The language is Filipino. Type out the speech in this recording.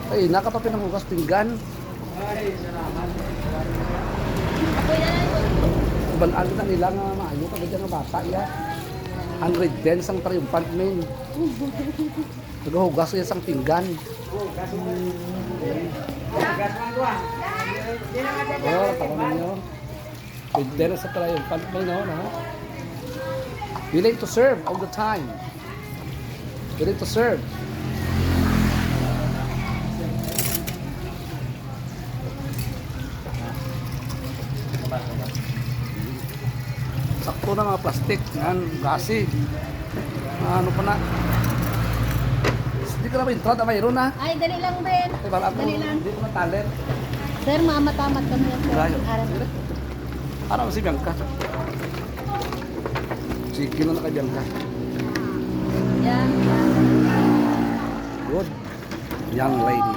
Ay, naka pa pinanghugas pinggan. Balaan na nila nga maayo ka ganyan nga bata ya. 110 sang triumphant men. Naghugas siya sang pinggan. Oh, tama niyo. Pwede na sa triumphant men, no? Willing to serve all the time. Willing to serve. Sakto na mga plastic. Yan, gasi. Ano pa na? Hindi ka na ma-intrad. Mayroon na. Ay, dali lang din. Ay, parang ako, Dali lang. hindi ko matalit. Sir, mamatamat kami yan, sir. Rayo. Arap. Ano si Bianca? Sige na kay Bianca. Yan, yan. Good. Young lady.